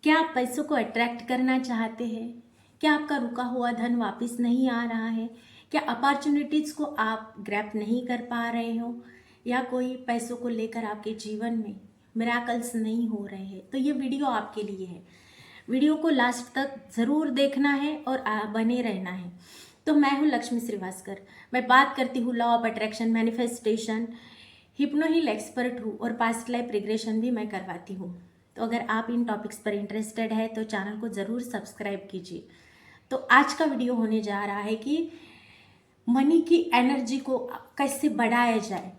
क्या आप पैसों को अट्रैक्ट करना चाहते हैं? क्या आपका रुका हुआ धन वापस नहीं आ रहा है? क्या अपॉर्चुनिटीज़ को आप ग्रैब नहीं कर पा रहे हो? या कोई पैसों को लेकर आपके जीवन में मिराकल्स नहीं हो रहे हैं? तो ये वीडियो आपके लिए है। वीडियो को लास्ट तक ज़रूर देखना है और बने रहना है। तो मैं हूँ लक्ष्मी श्रीवास्तकर। मैं बात करती हूँ law of attraction, manifestation, hypnoheal expert हूँ और पास्ट लाइफ रिग्रेशन भी मैं करवाती हूँ। तो अगर आप इन टॉपिक्स पर इंटरेस्टेड है तो चैनल को ज़रूर सब्सक्राइब कीजिए। तो आज का वीडियो होने जा रहा है कि मनी की एनर्जी को कैसे बढ़ाया जाए।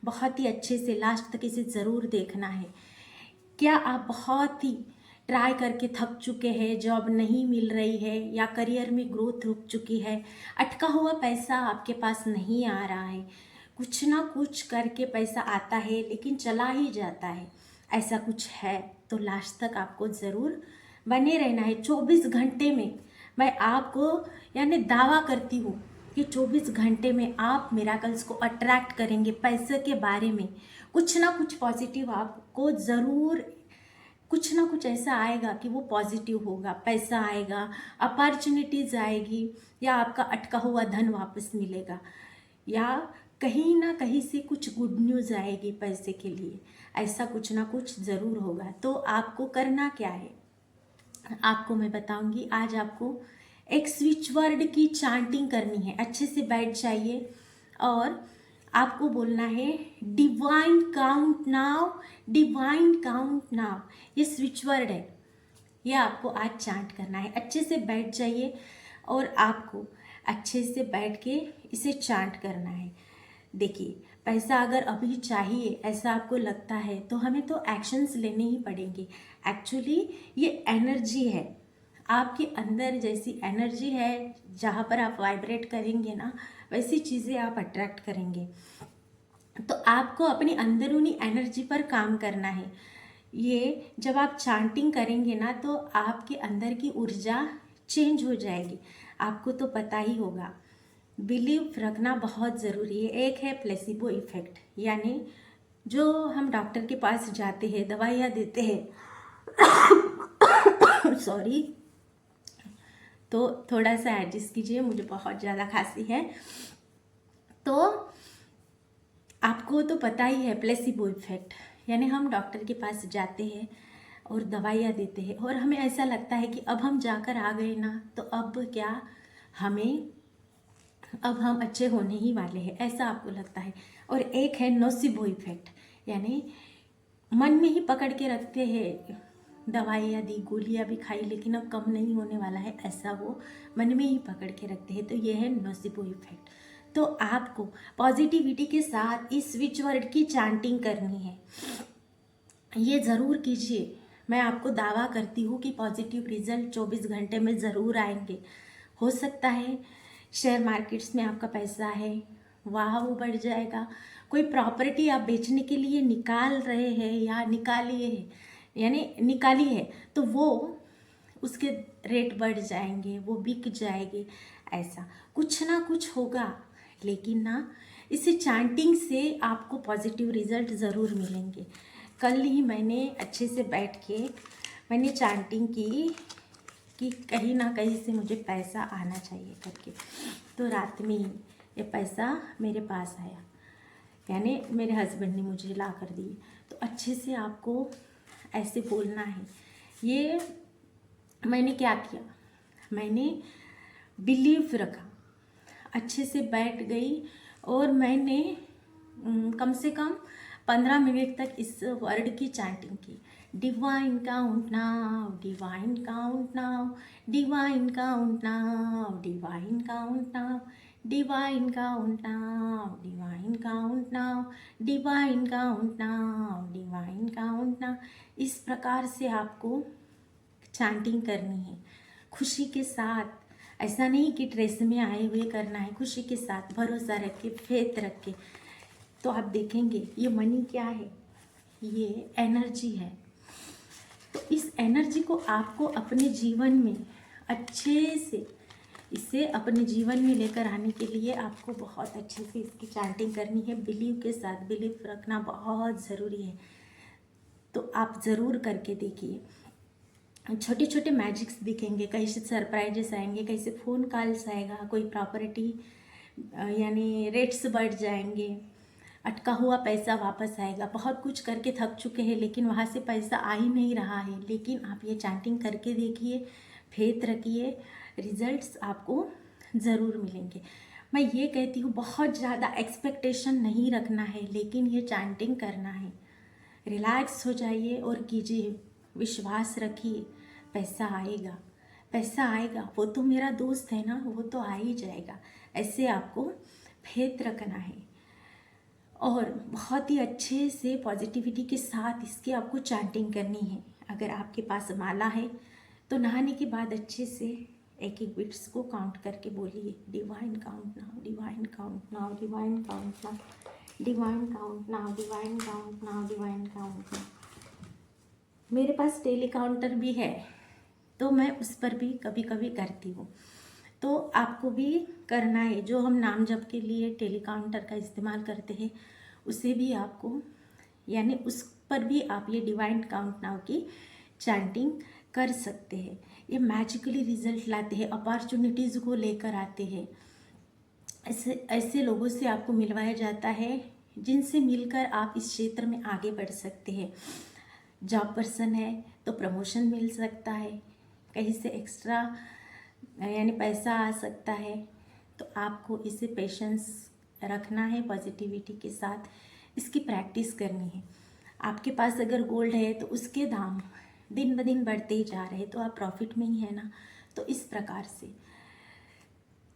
बहुत ही अच्छे से लास्ट तक इसे ज़रूर देखना है। क्या आप बहुत ही ट्राई करके थक चुके हैं, जॉब नहीं मिल रही है या करियर में ग्रोथ रुक चुकी है, अटका हुआ पैसा आपके पास नहीं आ रहा है, कुछ ना कुछ करके पैसा आता है लेकिन चला ही जाता है, ऐसा कुछ है तो लास्ट तक आपको ज़रूर बने रहना है। 24 घंटे में मैं आपको यानी दावा करती हूँ कि 24 घंटे में आप मिराकल्स को अट्रैक्ट करेंगे। पैसे के बारे में कुछ ना कुछ पॉजिटिव आपको ज़रूर, कुछ ना कुछ ऐसा आएगा कि वो पॉजिटिव होगा। पैसा आएगा, अपॉर्चुनिटीज़ आएगी, या आपका अटका हुआ धन वापस मिलेगा, या कहीं ना कहीं से कुछ गुड न्यूज़ आएगी पैसे के लिए। ऐसा कुछ ना कुछ ज़रूर होगा। तो आपको करना क्या है, आपको मैं बताऊंगी। आज आपको एक स्विच वर्ड की चांटिंग करनी है। अच्छे से बैठ जाइए और आपको बोलना है divine count now, divine count now. ये स्विच वर्ड है, ये आपको आज चांट करना है। अच्छे से बैठ जाइए और आपको अच्छे से बैठ के इसे चांट करना है। देखिए, पैसा अगर अभी चाहिए ऐसा आपको लगता है तो हमें तो एक्शंस लेने ही पड़ेंगे। एक्चुअली ये एनर्जी है, आपके अंदर जैसी एनर्जी है, जहाँ पर आप वाइब्रेट करेंगे ना वैसी चीज़ें आप अट्रैक्ट करेंगे। तो आपको अपनी अंदरूनी एनर्जी पर काम करना है। ये जब आप चांटिंग करेंगे ना तो आपके अंदर की ऊर्जा चेंज हो जाएगी। आपको तो पता ही होगा, बिलीव रखना बहुत ज़रूरी है। एक है प्लेसिबो इफेक्ट, यानी जो हम डॉक्टर के पास जाते हैं, दवाइयाँ देते हैं सॉरी, तो थोड़ा सा एडजस्ट कीजिए, मुझे बहुत ज़्यादा खांसी है। तो आपको तो पता ही है प्लेसिबो इफेक्ट, यानी हम डॉक्टर के पास जाते हैं और दवाइयाँ देते हैं और हमें ऐसा लगता है कि अब हम जाकर आ गए ना तो अब क्या, हमें अब हम अच्छे होने ही वाले हैं, ऐसा आपको लगता है। और एक है नोसिबो इफेक्ट, यानी मन में ही पकड़ के रखते हैं, दवाइयाँ दी, गोलियाँ भी खाई लेकिन अब कम नहीं होने वाला है, ऐसा वो मन में ही पकड़ के रखते हैं। तो ये है नोसिबो इफेक्ट। तो आपको पॉजिटिविटी के साथ इस स्विच वर्ड की चांटिंग करनी है। ये ज़रूर कीजिए। मैं आपको दावा करती हूँ कि पॉजिटिव रिजल्ट 24 घंटे में ज़रूर आएंगे। हो सकता है शेयर मार्केट्स में आपका पैसा है, वहाँ वो बढ़ जाएगा। कोई प्रॉपर्टी आप बेचने के लिए निकाल रहे हैं या निकालिए है, यानी निकाली है, तो वो उसके रेट बढ़ जाएंगे, वो बिक जाएगी। ऐसा कुछ ना कुछ होगा, लेकिन ना इसे चांटिंग से आपको पॉजिटिव रिजल्ट ज़रूर मिलेंगे। कल ही मैंने अच्छे से बैठ के मैंने चांटिंग की कि कहीं ना कहीं से मुझे पैसा आना चाहिए करके। तो रात में ही ये पैसा मेरे पास आया, यानी मेरे हस्बैंड ने मुझे ला कर दिए। तो अच्छे से आपको ऐसे बोलना है। ये मैंने क्या किया, मैंने बिलीव रखा, अच्छे से बैठ गई और मैंने कम से कम 15 मिनट तक इस वर्ड की चैंटिंग की। Divine count now, divine count now, divine count now, divine count now, divine count now, divine count now, divine count now, divine count now. इस प्रकार से आपको चैंटिंग करनी है खुशी के साथ। ऐसा नहीं कि ड्रेस में आए हुए करना है, खुशी के साथ, भरोसा रख के, फेथ रख के। तो आप देखेंगे ये मनी क्या है, ये एनर्जी है। तो इस एनर्जी को आपको अपने जीवन में अच्छे से, इसे अपने जीवन में लेकर आने के लिए आपको बहुत अच्छे से इसकी चैंटिंग करनी है। बिलीव के साथ, बिलीव रखना बहुत ज़रूरी है। तो आप ज़रूर करके देखिए। छोटे छोटे मैजिक्स दिखेंगे, कहीं से सरप्राइजेस आएंगे, कहीं से फ़ोन कॉल्स आएगा, कोई प्रॉपर्टी यानी रेट्स बढ़ जाएंगे, अटका हुआ पैसा वापस आएगा। बहुत कुछ करके थक चुके हैं लेकिन वहाँ से पैसा आ ही नहीं रहा है, लेकिन आप ये चैंटिंग करके देखिए, फेथ रखिए, रिजल्ट्स आपको ज़रूर मिलेंगे। मैं ये कहती हूँ बहुत ज़्यादा एक्सपेक्टेशन नहीं रखना है, लेकिन ये चैंटिंग करना है। रिलैक्स हो जाइए और कीजिए, विश्वास रखिए, पैसा आएगा, पैसा आएगा। वो तो मेरा दोस्त है ना, वो तो आ ही जाएगा। ऐसे आपको फेथ रखना है और बहुत ही अच्छे से पॉजिटिविटी के साथ इसकी आपको चैंटिंग करनी है। अगर आपके पास माला है तो नहाने के बाद अच्छे से एक एक बिट्स को काउंट करके बोलिए, divine count now, divine count now, divine count now, divine count now, divine count now, divine count now. मेरे पास टेली काउंटर भी है तो मैं उस पर भी कभी कभी करती हूँ, तो आपको भी करना है। जो हम नाम जप के लिए टेली काउंटर का इस्तेमाल करते हैं उसे भी आपको, यानी उस पर भी आप ये डिवाइन काउंट नाउ की चैंटिंग कर सकते हैं। ये मैजिकली रिजल्ट लाते हैं, अपॉर्चुनिटीज़ को लेकर आते हैं। ऐसे ऐसे लोगों से आपको मिलवाया जाता है जिनसे मिलकर आप इस क्षेत्र में आगे बढ़ सकते हैं। जॉब पर्सन है तो प्रमोशन मिल सकता है, कहीं से एक्स्ट्रा यानी पैसा आ सकता है। तो आपको इसे पेशेंस रखना है, पॉजिटिविटी के साथ इसकी प्रैक्टिस करनी है। आपके पास अगर गोल्ड है तो उसके दाम दिन ब दिन बढ़ते ही जा रहे हैं, तो आप प्रॉफिट में ही है ना। तो इस प्रकार से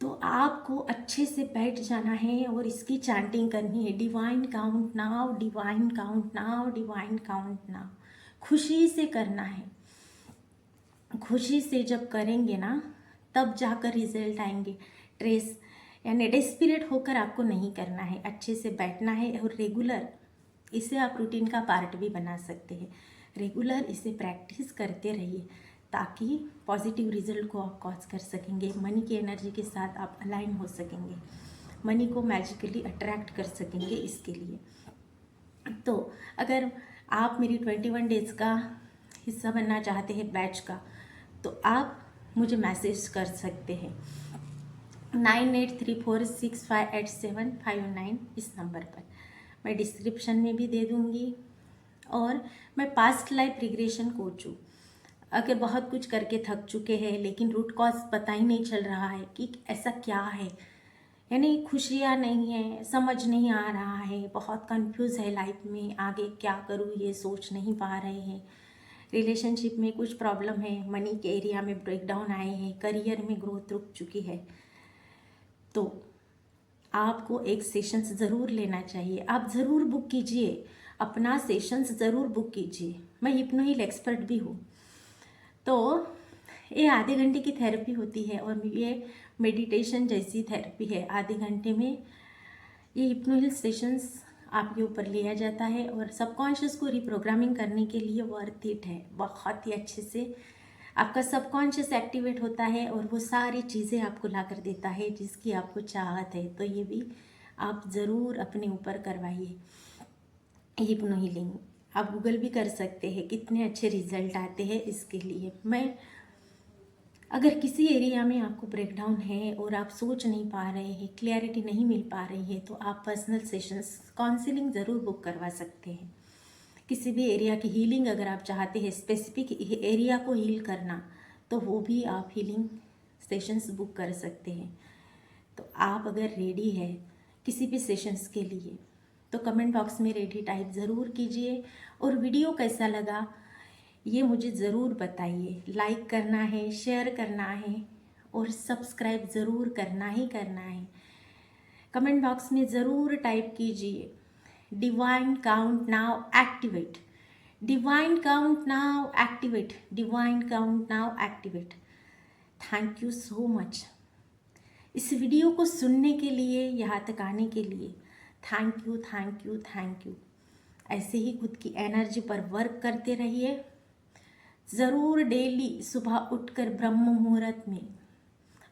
तो आपको अच्छे से बैठ जाना है और इसकी चैंटिंग करनी है, divine count now, divine count now, divine count now. खुशी से करना है, खुशी से जब करेंगे ना तब जाकर रिजल्ट आएंगे। ट्रेस यानी डेस्परेट होकर आपको नहीं करना है, अच्छे से बैठना है और रेगुलर इसे आप रूटीन का पार्ट भी बना सकते हैं। रेगुलर इसे प्रैक्टिस करते रहिए ताकि पॉजिटिव रिजल्ट को आप कॉज कर सकेंगे, मनी की एनर्जी के साथ आप अलाइन हो सकेंगे, मनी को मैजिकली अट्रैक्ट कर सकेंगे। इसके लिए तो अगर आप मेरी 21 डेज़ का हिस्सा बनना चाहते हैं बैच का, तो आप मुझे मैसेज कर सकते हैं 9834658759 इस नंबर पर। मैं डिस्क्रिप्शन में भी दे दूँगी। और मैं पास्ट लाइफ रिग्रेशन कोच हूँ। अगर बहुत कुछ करके थक चुके हैं लेकिन रूट कॉज पता ही नहीं चल रहा है कि ऐसा क्या है, यानी खुशियाँ नहीं है, समझ नहीं आ रहा है, बहुत कंफ्यूज है लाइफ में, आगे क्या करूँ ये सोच नहीं पा रहे हैं, रिलेशनशिप में कुछ प्रॉब्लम है, मनी के एरिया में ब्रेकडाउन आए हैं, करियर में ग्रोथ रुक चुकी है, तो आपको एक सेशंस ज़रूर लेना चाहिए। आप ज़रूर बुक कीजिए, अपना सेशंस ज़रूर बुक कीजिए। मैं हिप्नोहील एक्सपर्ट भी हूँ। तो ये आधे घंटे की थेरेपी होती है और ये मेडिटेशन जैसी थेरेपी है। आधे घंटे में ये हिप्नोहील सेशंस आपके ऊपर लिया जाता है और सबकॉन्शियस को रिप्रोग्रामिंग करने के लिए वर्थ इट है। बहुत ही अच्छे से आपका सबकॉन्शियस एक्टिवेट होता है और वो सारी चीज़ें आपको ला कर देता है जिसकी आपको चाहत है। तो ये भी आप ज़रूर अपने ऊपर करवाइए। हिप्नोहीलिंग आप गूगल भी कर सकते हैं, कितने अच्छे रिजल्ट आते हैं। इसके लिए मैं, अगर किसी एरिया में आपको ब्रेकडाउन है और आप सोच नहीं पा रहे हैं, क्लैरिटी नहीं मिल पा रही है, तो आप पर्सनल सेशंस काउंसलिंग ज़रूर बुक करवा सकते हैं। किसी भी एरिया की हीलिंग अगर आप चाहते हैं, स्पेसिफिक एरिया को हील करना, तो वो भी आप हीलिंग सेशंस बुक कर सकते हैं। तो आप अगर रेडी है किसी भी सेशंस के लिए तो कमेंट बॉक्स में रेडी टाइप ज़रूर कीजिए। और वीडियो कैसा लगा ये मुझे ज़रूर बताइए। लाइक करना है, शेयर करना है और सब्सक्राइब ज़रूर करना ही करना है। कमेंट बॉक्स में ज़रूर टाइप कीजिए, divine count now activate, divine count now activate, divine count now activate. Thank you so much इस वीडियो को सुनने के लिए, यहाँ तक आने के लिए। Thank you, thank you, thank you. ऐसे ही खुद की एनर्जी पर वर्क करते रहिए। ज़रूर डेली सुबह उठकर ब्रह्म मुहूर्त में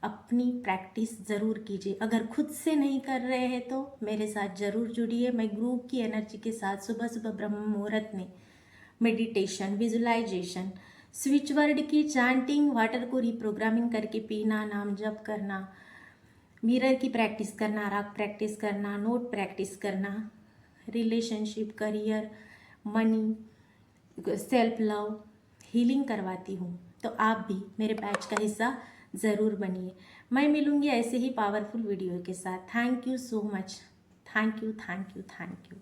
अपनी प्रैक्टिस ज़रूर कीजिए। अगर खुद से नहीं कर रहे हैं तो मेरे साथ ज़रूर जुड़िए। मैं ग्रुप की एनर्जी के साथ सुबह सुबह ब्रह्म मुहूर्त में मेडिटेशन, विजुलाइजेशन स्विच वर्ड की चैंटिंग, वाटर को रिप्रोग्रामिंग करके पीना, नाम जप करना, मिरर की प्रैक्टिस करना, राग प्रैक्टिस करना, नोट प्रैक्टिस करना, relationship, career, money, self love, healing करवाती हूँ। तो आप भी मेरे बैच का हिस्सा ज़रूर बनिए। मैं मिलूँगी ऐसे ही पावरफुल वीडियो के साथ। Thank you so much. Thank you, thank you, thank you.